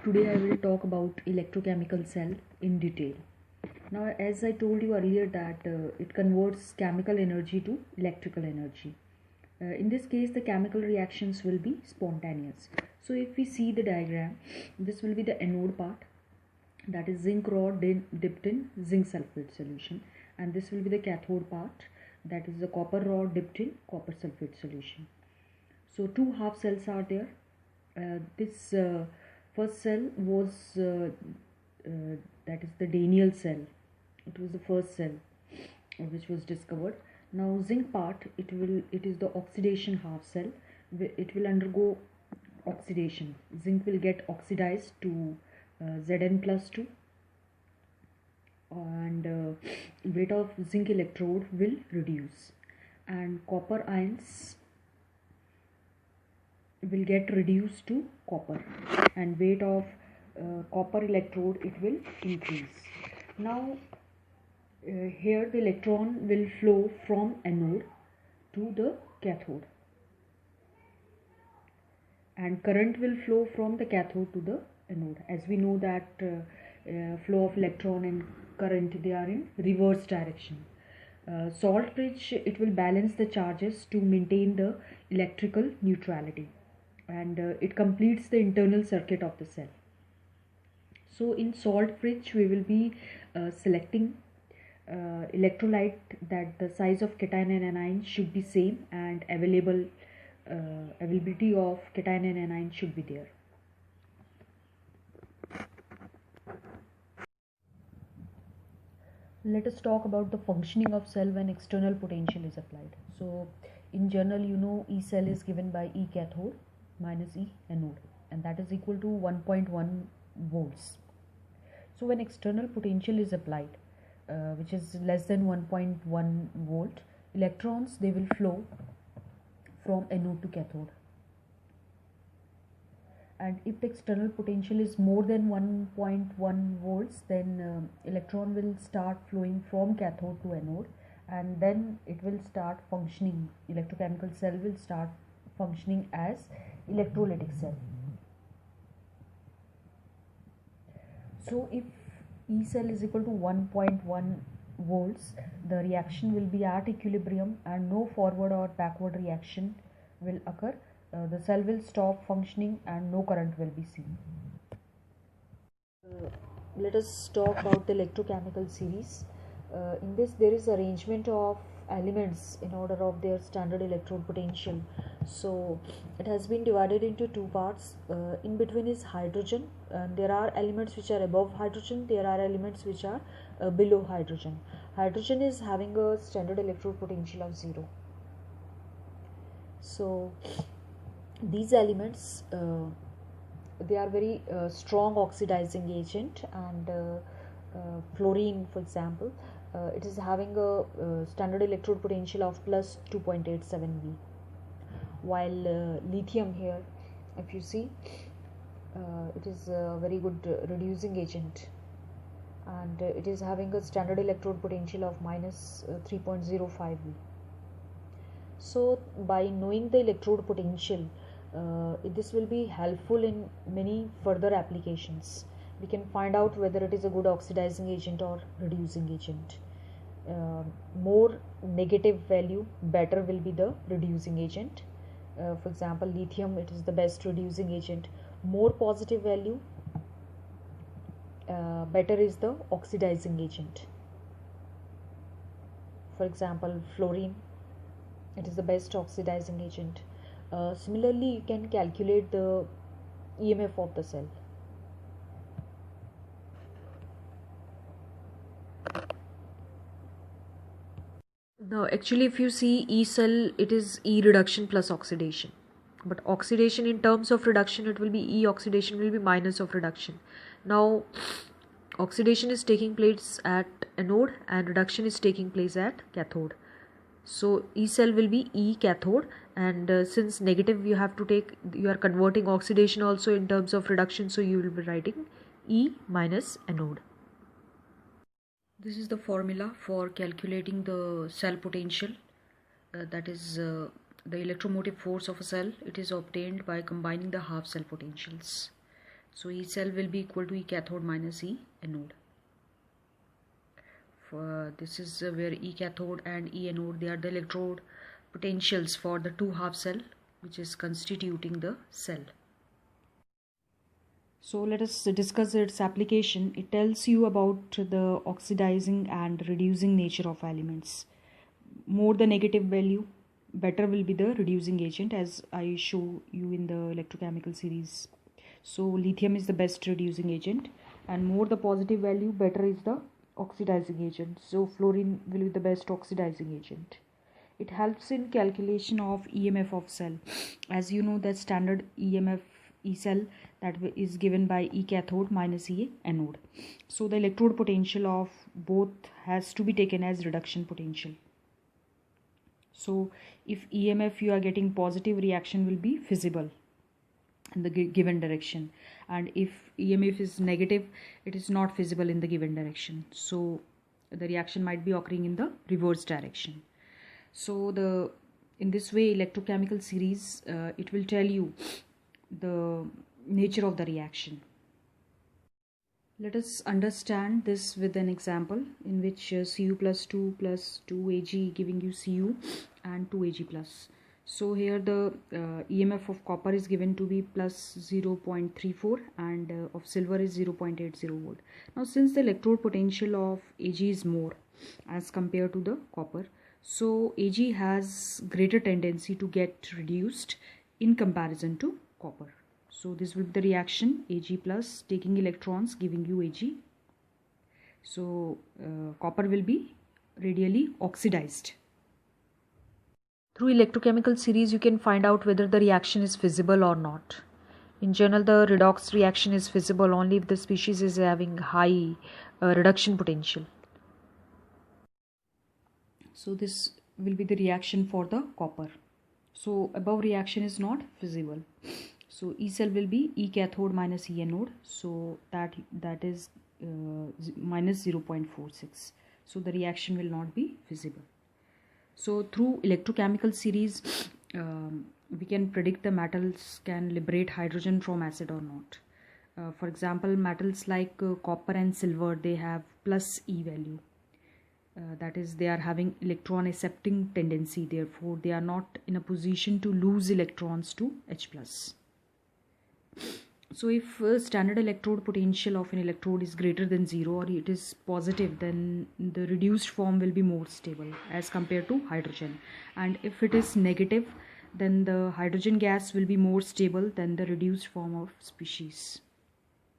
Today I will talk about electrochemical cell in detail. Now, as I told you earlier that it converts chemical energy to electrical energy. In this case, the chemical reactions will be spontaneous. So if we see the diagram, this will be the anode part, that is zinc rod dipped in zinc sulfate solution, and this will be the cathode part, that is the copper rod dipped in copper sulfate solution. So two half cells are there. This first cell was that is the Daniell cell. It was the first cell which was discovered. Now zinc part, it is the oxidation half cell. It will undergo oxidation. Zinc will get oxidized to Zn+2, and weight of zinc electrode will reduce, and copper ions will get reduced to copper, and weight of copper electrode, it will increase. Now here the electron will flow from anode to the cathode, and current will flow from the cathode to the anode. As we know that flow of electron and current, they are in reverse direction. Salt bridge, it will balance the charges to maintain the electrical neutrality, and it completes the internal circuit of the cell. So in salt bridge we will be selecting electrolyte that the size of cation and anion should be same, and availability of cation and anion should be there. Let us talk about the functioning of cell when external potential is applied. So in general, you know, E cell is given by E cathode minus E anode, and that is equal to 1.1 volts. So when external potential is applied, which is less than 1.1 volt, electrons, they will flow from anode to cathode. And if the external potential is more than 1.1 volts, then electron will start flowing from cathode to anode, and then it will start functioning. Electrochemical cell will start functioning as electrolytic cell. So if E cell is equal to 1.1 volts, the reaction will be at equilibrium and no forward or backward reaction will occur. The cell will stop functioning and no current will be seen. Let us talk about the electrochemical series. In this, there is arrangement of elements in order of their standard electrode potential. So it has been divided into two parts. In between is hydrogen, and there are elements which are above hydrogen, there are elements which are below hydrogen. Hydrogen is having a standard electrode potential of 0. So these elements, they are very strong oxidizing agent, and fluorine, for example, it is having a standard electrode potential of plus 2.87 V, while lithium here, if you see, it is a very good reducing agent, and it is having a standard electrode potential of minus 3.05 V. So by knowing the electrode potential, this will be helpful in many further applications. We can find out whether it is a good oxidizing agent or reducing agent. More negative value, better will be the reducing agent. For example, lithium, it is the best reducing agent. More positive value, better is the oxidizing agent. For example, fluorine, it is the best oxidizing agent. Similarly, you can calculate the EMF of the cell. Now actually, if you see E cell, it is E reduction plus oxidation, but oxidation in terms of reduction, it will be E oxidation will be minus of reduction. Now oxidation is taking place at anode and reduction is taking place at cathode. So E cell will be E cathode, and since negative you have to take, you are converting oxidation also in terms of reduction, so you will be writing E minus anode. This is the formula for calculating the cell potential, that is the electromotive force of a cell. It is obtained by combining the half cell potentials. So E cell will be equal to E cathode minus E anode. This is where E cathode and E anode, they are the electrode potentials for the 2 half cell which is constituting the cell. So let us discuss its application. It tells you about the oxidizing and reducing nature of elements. More the negative value, better will be the reducing agent, as I show you in the electrochemical series. So lithium is the best reducing agent, and more the positive value, better is the oxidizing agent. So fluorine will be the best oxidizing agent. It helps in calculation of EMF of cell. As you know that standard EMF E cell that is given by E cathode minus E anode. So the electrode potential of both has to be taken as reduction potential. So if EMF you are getting positive, reaction will be feasible in the given direction, and if EMF is negative, it is not feasible in the given direction. So the reaction might be occurring in the reverse direction. So in this way electrochemical series it will tell you the nature of the reaction. Let us understand this with an example in which Cu plus 2 Ag giving you Cu and 2 Ag plus. So here the EMF of copper is given to be plus 0.34 and of silver is 0.80 volt. Now since the electrode potential of Ag is more as compared to the copper, so Ag has greater tendency to get reduced in comparison to copper. So this will be the reaction, Ag plus taking electrons giving you Ag. So copper will be radially oxidized. Through electrochemical series you can find out whether the reaction is feasible or not. In general, the redox reaction is feasible only if the species is having high reduction potential. So this will be the reaction for the copper. So above reaction is not feasible. So E cell will be E cathode minus E anode. So that is minus 0.46. So the reaction will not be feasible. So through electrochemical series we can predict the metals can liberate hydrogen from acid or not. For example, metals like copper and silver, they have plus E value. That is, they are having electron accepting tendency, therefore they are not in a position to lose electrons to H plus. So if standard electrode potential of an electrode is greater than 0 or it is positive, then the reduced form will be more stable as compared to hydrogen, and if it is negative, then the hydrogen gas will be more stable than the reduced form of species.